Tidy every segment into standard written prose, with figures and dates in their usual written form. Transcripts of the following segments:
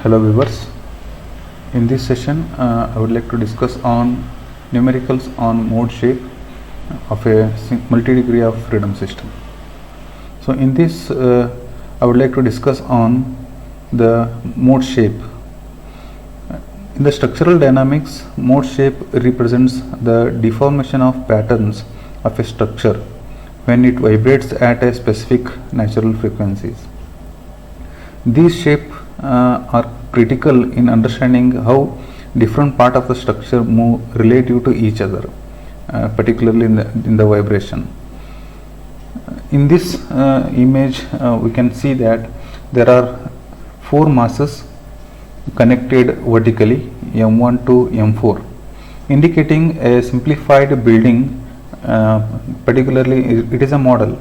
Hello viewers, in this session I would like to discuss on numericals on mode shape of a multi-degree of freedom system. So in this I would like to discuss on the mode shape. In the structural dynamics, mode shape represents the deformation of patterns of a structure when it vibrates at a specific natural frequencies. These shapes are critical in understanding how different parts of the structure move relative to each other, particularly in the vibration. In this image we can see that there are four masses connected vertically, M1 to M4, indicating a simplified building. Particularly it is a model.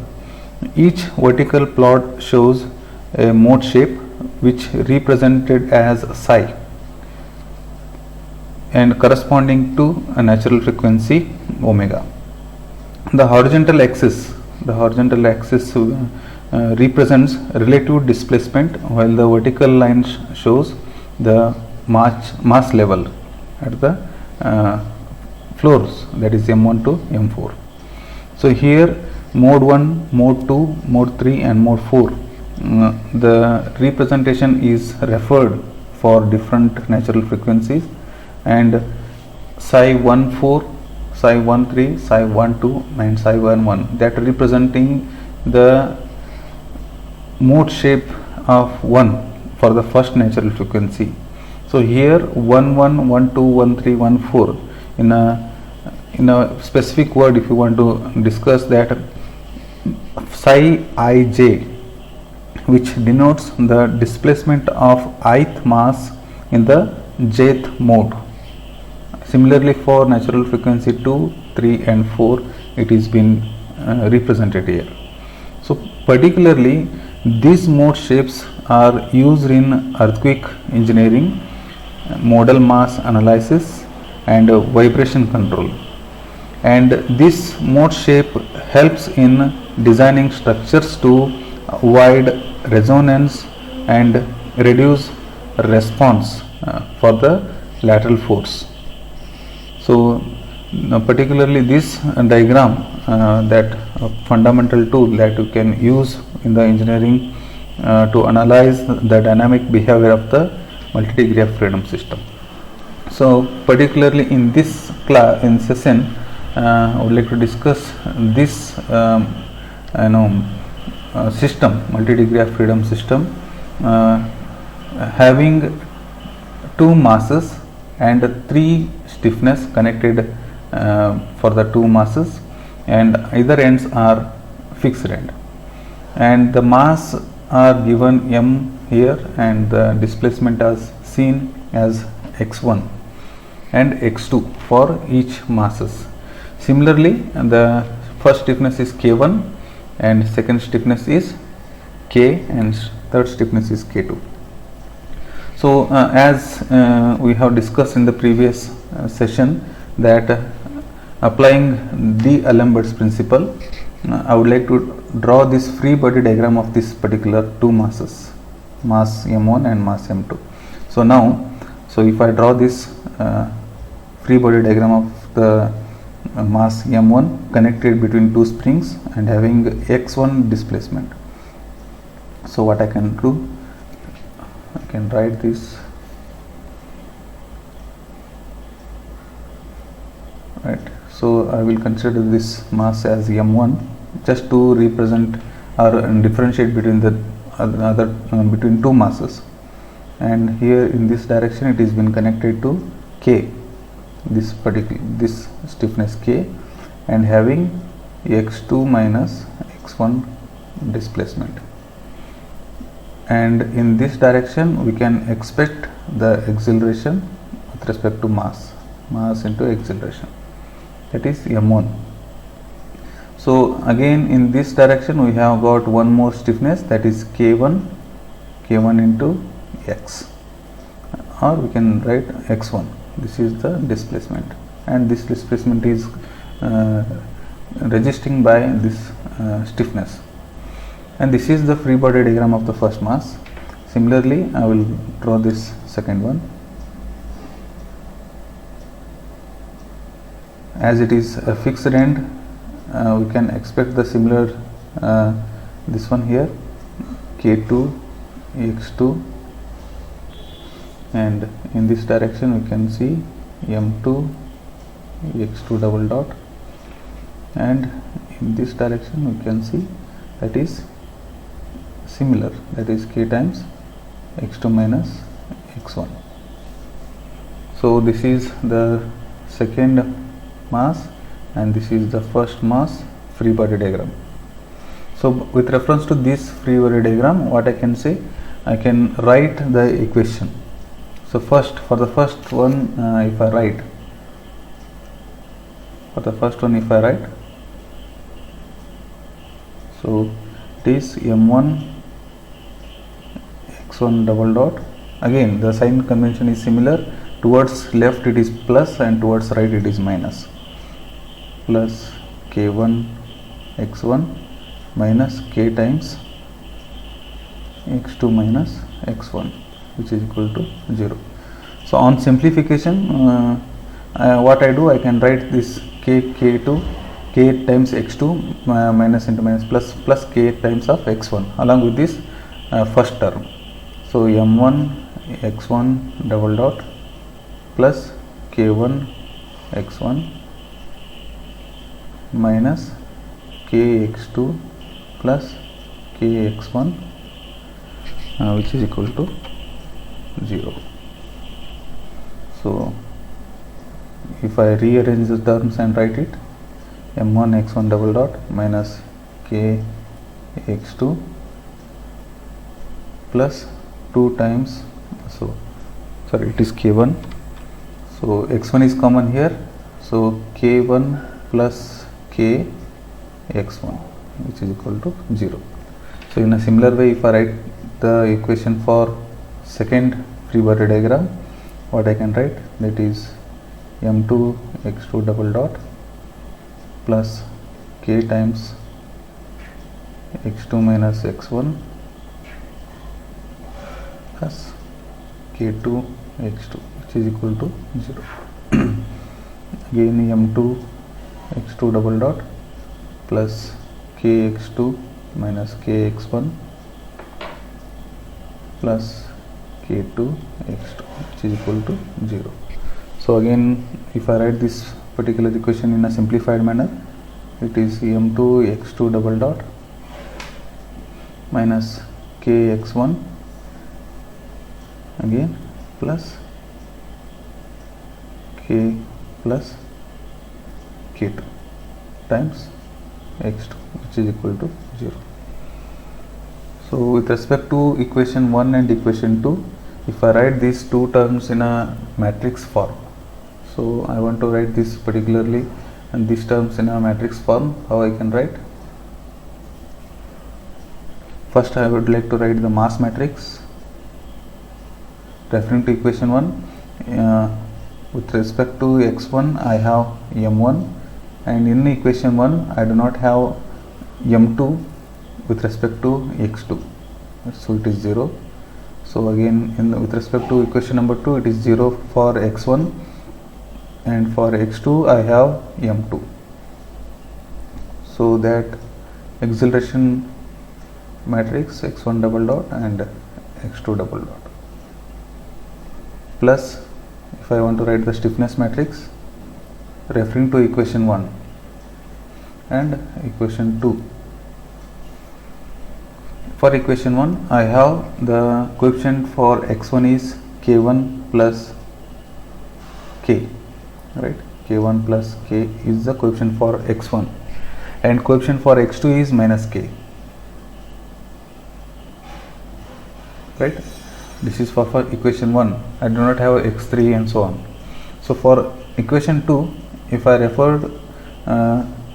Each vertical plot shows a mode shape which represented as psi and corresponding to a natural frequency omega. The horizontal axis represents relative displacement, while the vertical line shows the mass level at the floors, that is M1 to M4. So here mode 1, mode 2, mode 3 and mode 4, the representation is referred for different natural frequencies, and psi 14, psi 13, psi 12 and psi 11, that representing the mode shape of 1 for the first natural frequency. So here 11, 12, 13, 14, in a specific word, if you want to discuss that, psi ij, which denotes the displacement of ith mass in the jth mode. Similarly for natural frequency 2, 3 and 4, it is been represented here. So particularly these mode shapes are used in earthquake engineering, model mass analysis and vibration control. And this mode shape helps in designing structures to avoid resonance and reduce response for the lateral force. So particularly this diagram, that fundamental tool that you can use in the engineering to analyze the dynamic behavior of the multi-degree of freedom system. So particularly in this session I would like to discuss this system, multi-degree of freedom system, having two masses and three stiffness connected for the two masses, and either ends are fixed end, and the mass are given m here, and the displacement is seen as x1 and x2 for each masses. Similarly, the first stiffness is k1 and second stiffness is k and third stiffness is k2. So as we have discussed in the previous session, that applying D'Alembert's principle, I would like to draw this free body diagram of this particular two masses, mass m1 and mass m2. So now, if I draw this free body diagram of the mass m1 connected between two springs and having x1 displacement. So what I can do, I can write this, right. So I will consider this mass as m1 just to represent or differentiate between the between two masses, and here in this direction it is been connected to k, this stiffness k, and having x2 minus x1 displacement, and in this direction we can expect the acceleration with respect to mass into acceleration, that is m1. So again in this direction we have got one more stiffness, that is k1 into x, or we can write x1. This is the displacement, and this displacement is resisting by this stiffness, and this is the free body diagram of the first mass. Similarly, I will draw this second one. As it is a fixed end, we can expect the similar this one here, k2 x2, and in this direction we can see m2 x2 double dot, and in this direction we can see that is similar, that is k times x2 minus x1. So this is the second mass and this is the first mass free body diagram. So with reference to this free body diagram, what I can say, I can write the equation. So first, for the first one, if I write, so it is m1 x1 double dot. Again, the sign convention is similar. Towards left it is plus and towards right it is minus. Plus k1 x1 minus k times x2 minus x1, which is equal to 0. So on simplification, what I do, I can write this k2 k times x2 minus into minus plus k times of x1 along with this first term. So m1 x1 double dot plus k1 x1 minus kx2 plus kx1, which is equal to 0. So if I rearrange the terms and write it, m1 x1 double dot minus kx2 plus 2 times, sorry, it is k1, so x1 is common here, so k1 plus k x1, which is equal to 0. So in a similar way, if I write the equation for second free body diagram, what I can write, that is m2 x2 double dot plus k times x2 minus x1 plus k2 x2, which is equal to 0. Again m2 x2 double dot plus kx2 minus kx1 plus k2 x2, which is equal to 0. So again, if I write this particular equation in a simplified manner, it is m2 x2 double dot minus kx1 again plus k plus k2 times x2, which is equal to 0. So with respect to equation 1 and equation 2, if I write these two terms in a matrix form, so I want to write this particularly and these terms in a matrix form, how I can write? First I would like to write the mass matrix referring to equation 1. With respect to x1, I have m1, and in equation 1 I do not have m2 with respect to x2, so it is 0. So again, with respect to equation number 2, it is 0 for x1, and for x2 I have m2. So that acceleration matrix x1 double dot and x2 double dot, plus if I want to write the stiffness matrix referring to equation 1 and equation 2. For equation 1, I have the coefficient for x1 is k1 plus k, right? k1 plus k is the coefficient for x1, and coefficient for x2 is minus k, right? This is for equation 1. I do not have x3 and so on. So for equation 2, if I refer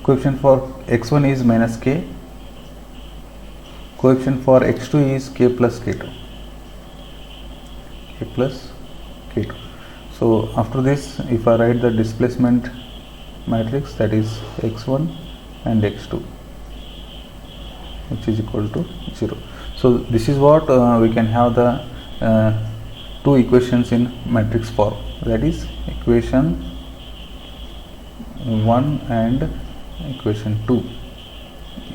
coefficient for x1 is minus k, coefficient for x2 is k plus k2, k plus k2. So after this, if I write the displacement matrix, that is x1 and x2, which is equal to 0. So this is what we can have the two equations in matrix form, that is equation 1 and equation 2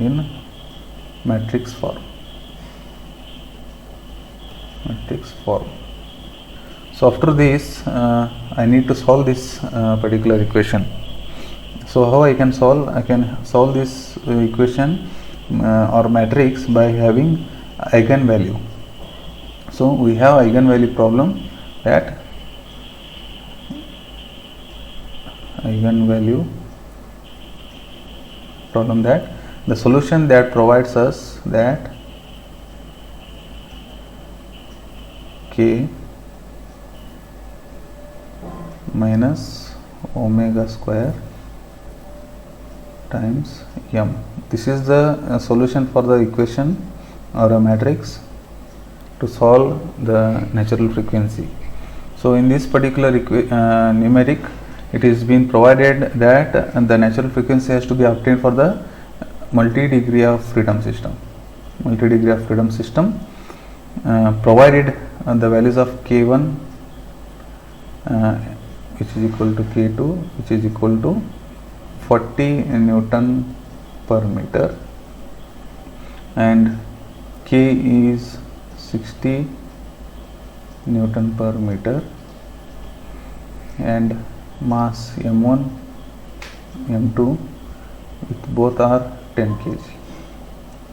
in matrix form. So after this I need to solve this particular equation. So how I can solve? I can solve this equation or matrix by having eigenvalue. So we have eigenvalue problem, that the solution that provides us that k minus omega square times m. This is the solution for the equation or a matrix to solve the natural frequency. So in this particular numeric, it is been provided that the natural frequency has to be obtained for the multi-degree of freedom system. Provided the values of k1 which is equal to k2 which is equal to 40 Newton per meter, and k is 60 Newton per meter, and mass m1 m2 with both are 10 kg.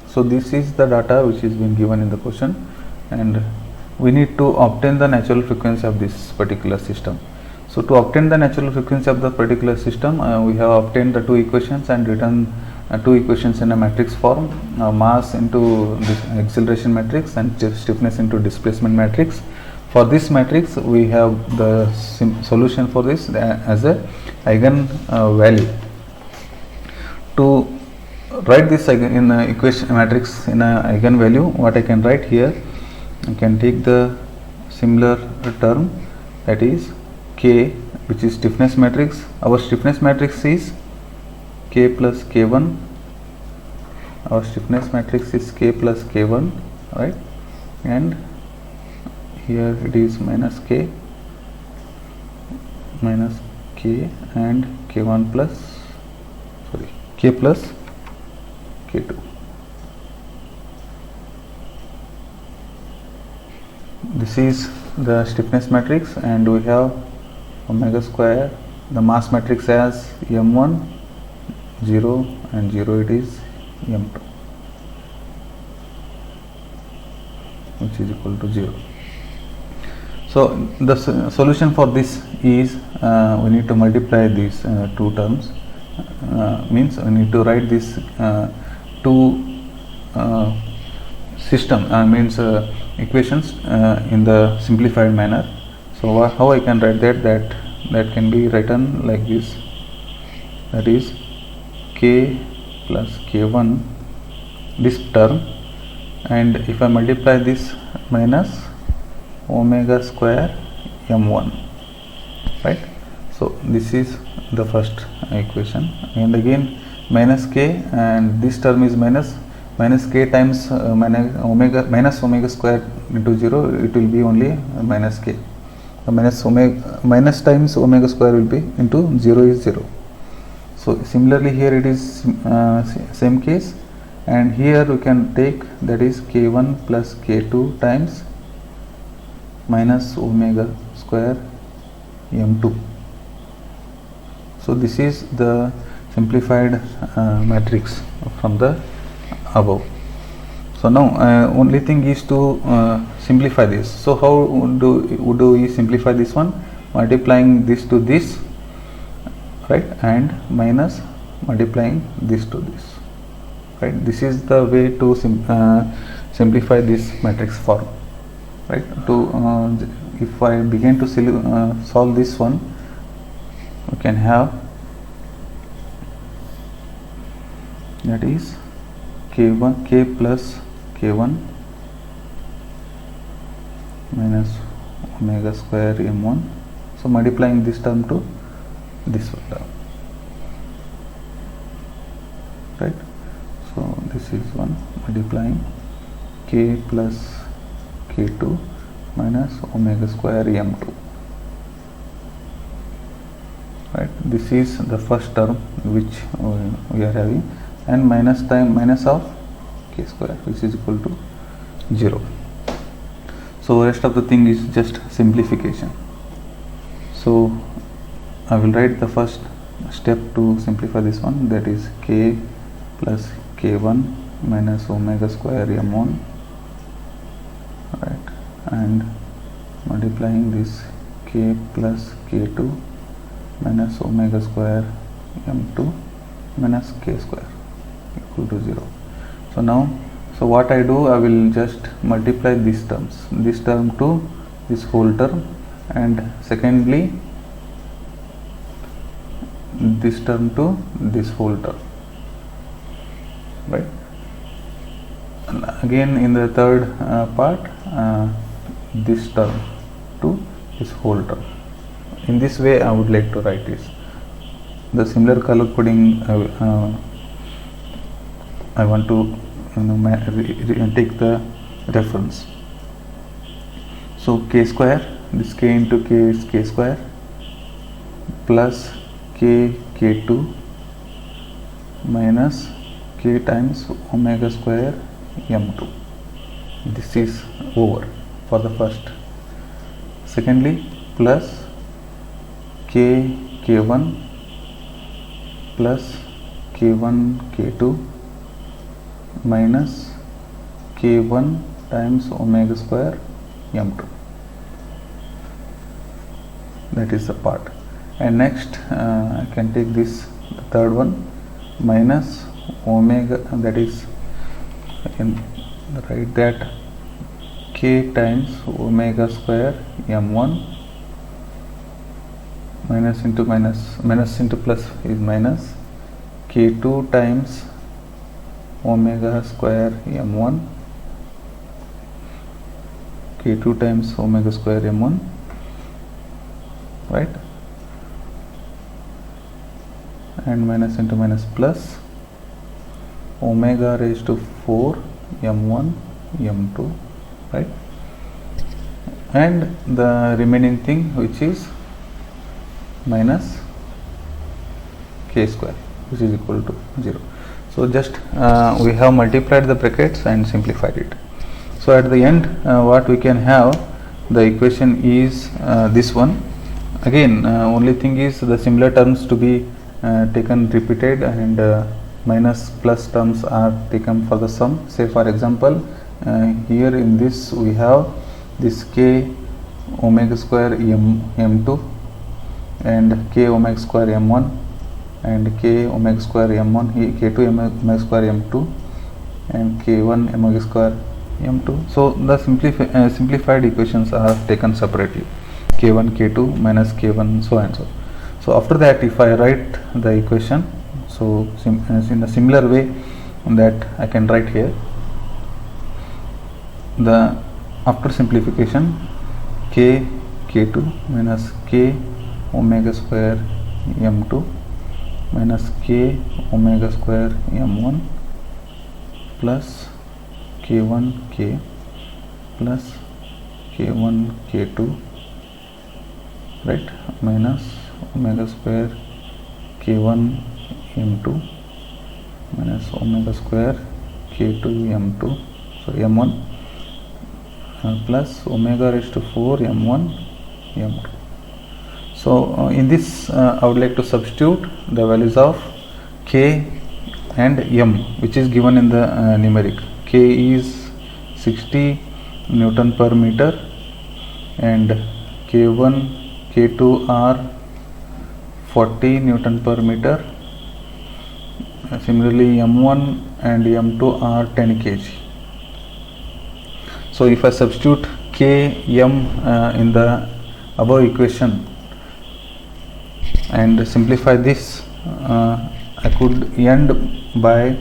So this is the data which is being given in the question, and we need to obtain the natural frequency of this particular system. So to obtain the natural frequency of the particular system, we have obtained the two equations and written two equations in a matrix form, mass into this acceleration matrix and stiffness into displacement matrix. For this matrix we have the solution for this as a eigen value. To write this in a equation matrix in a eigen value, what I can write here, I can take the similar term, that is k, which is stiffness matrix. Our stiffness matrix is k plus k1. Our stiffness matrix is k plus k1, right? And here it is minus k and k1 plus k plus k2. This is the stiffness matrix, and we have omega square, the mass matrix as m1 0 and 0, it is m2 which is equal to 0. So the solution for this is we need to multiply these two terms, means we need to write this two system means equations in the simplified manner. So how I can write that can be written like this, that is k plus k1, this term, and if I multiply this minus omega square m1, right? So this is the first equation, and again minus k, and this term is minus k times minus omega square into 0, it will be only minus k. Minus times omega square will be into 0 is 0. So similarly here it is same case, and here we can take, that is k1 plus k2 times minus omega square m2. So this is the simplified matrix from the above. So now only thing is to simplify this. So how do we simplify this one? Multiplying this to this, right, and minus multiplying this to this, right? This is the way to simplify this matrix form, right? To if I begin to solve this one, we can have, that is k plus k1 minus omega square m1. So multiplying this term to this term, right? So this is one, multiplying k plus k2 minus omega square m2. Right, this is the first term which we are having, and minus time minus of k square, which is equal to 0. So rest of the thing is just simplification. So I will write the first step to simplify this one, that is k plus k1 minus omega square m1, right, and multiplying this k plus k2 minus omega square m2 minus k square equal to 0. So now, so what I do, I will just multiply these terms, this term to this whole term, and secondly this term to this whole term, right. And again in the third part, this term to this whole term. In this way I would like to write this. The similar color coding I want to take the reference. So k square, this k into k is k square, plus k k2 minus k times omega square m2. This is over for the first. Secondly, plus k k1 plus k1 k2 minus k1 times omega square m2. That is the part. And next I can take this, the third one, minus omega, that is I can write that k times omega square m1 minus into minus, minus into plus is minus k2 times omega square m1, k2 times omega square m1, right, and minus into minus plus omega raised to 4 m1 m2, right, and the remaining thing which is minus k square, which is equal to 0. So just we have multiplied the brackets and simplified it. So at the end what we can have, the equation is this one. Again only thing is the similar terms to be taken repeated, and minus plus terms are taken for the sum. Say for example here in this we have this k omega square m2 and k omega square m1 and k omega square m1, k2 omega square m2 and k1 omega square m2. So the simplified equations are taken separately, k1 k2 minus k1 so and so. So after that if I write the equation, so in a similar way that I can write here, the after simplification k k2 minus k omega square m2 minus k omega square m1 plus k1 k plus k1 k2, right, minus omega square k1 m2 minus omega square k2 m2, so m1 plus omega raised to 4 m1 m2. So in this I would like to substitute the values of k and m which is given in the numeric. K is 60 Newton per meter and k1 k2 are 40 Newton per meter. Similarly m1 and m2 are 10 kg. So if I substitute k m in the above equation and simplify this, I could end by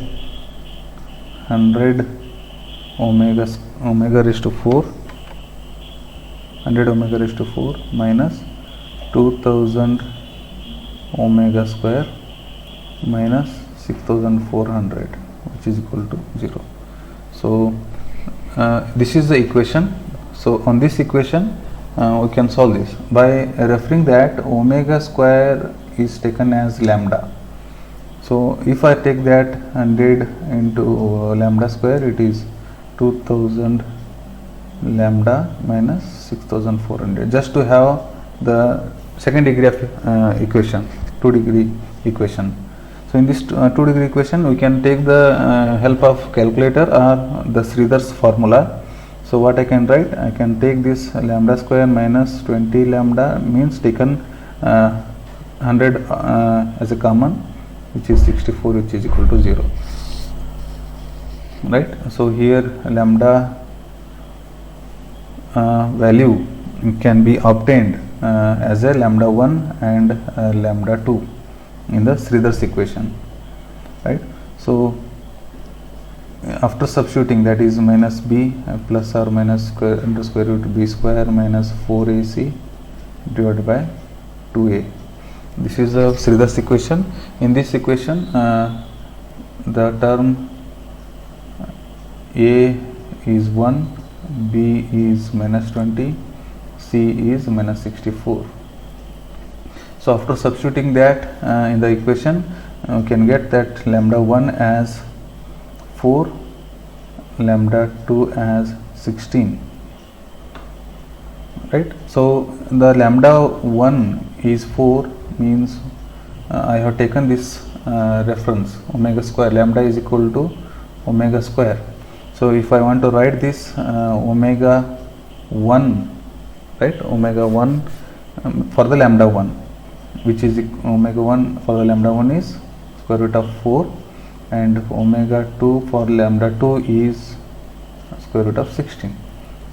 100 omega raised to 4 100 omega raised to 4 minus 2000 omega square minus 6400, which is equal to 0. So this is the equation. So on this equation we can solve this by referring that omega square is taken as lambda. So if I take that 100 into lambda square, it is 2000 lambda minus 6400, just to have the second degree of equation, 2 degree equation. So in this 2 degree equation we can take the help of calculator or the Sridhar's formula. So what I can write, I can take this lambda square minus 20 lambda means taken 100 as a common, which is 64, which is equal to 0, right. So here lambda value can be obtained as a lambda 1 and lambda 2 in the Sridhar's equation, right. So after substituting, that is minus b plus or minus square root b square minus 4ac divided by 2a. This is a Sridhar's equation. In this equation the term a is 1, b is minus 20, c is minus 64. So after substituting that in the equation, we can get that lambda 1 as 4, lambda 2 as 16, right. So the lambda 1 is 4 means I have taken this reference omega square, lambda is equal to omega square. So if I want to write this omega 1, right, omega 1 for the lambda 1, which is omega 1 for the lambda 1 is square root of 4, and omega 2 for lambda 2 is square root of 16.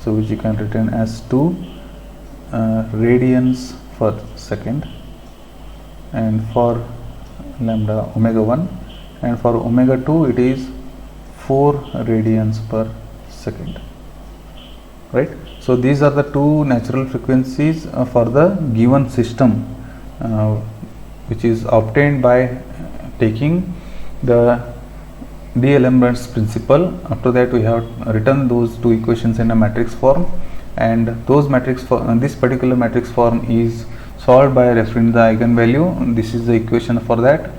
So which you can written as 2 radians per second, and for lambda omega 1, and for omega 2 it is 4 radians per second, right. So these are the two natural frequencies for the given system, which is obtained by taking the D'Alembert's principle. After that we have written those two equations in a matrix form, and those matrix form, this particular matrix form is solved by referring the eigenvalue. This is the equation for that.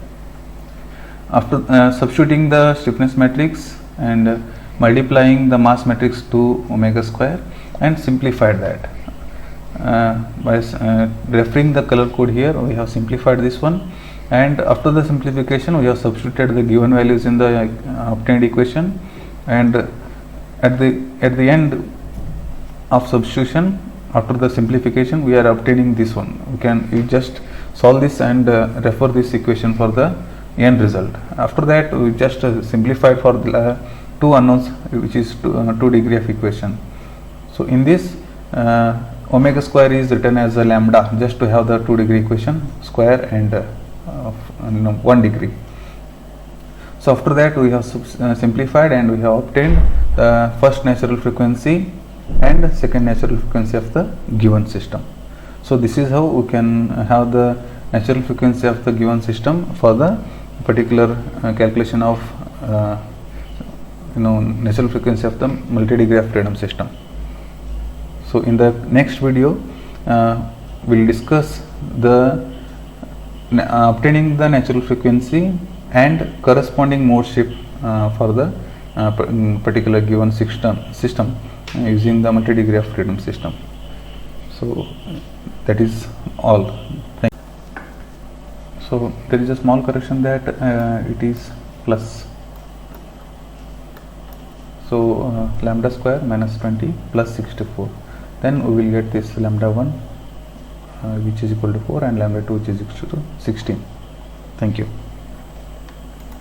After substituting the stiffness matrix and multiplying the mass matrix to omega square and simplified that by referring the color code here, we have simplified this one, and after the simplification we have substituted the given values in the obtained equation, and at the end of substitution, after the simplification, we are obtaining this one. We just solve this and refer this equation for the end result. After that we just simplified for the two unknowns, which is 2 degree of equation. So in this omega square is written as a lambda, just to have the 2 degree equation square and 1 degree. So after that we have simplified and we have obtained the first natural frequency and second natural frequency of the given system. So this is how we can have the natural frequency of the given system for the particular calculation of natural frequency of the multi-degree of freedom system. So in the next video we will discuss the obtaining the natural frequency and corresponding mode shift for the particular given system using the multi-degree of freedom system. So that is all. Thank you. So there is a small correction that it is plus. So lambda square minus 20 plus 64. Then we will get this lambda 1 which is equal to 4 and lambda 2 which is equal to 16. Thank you.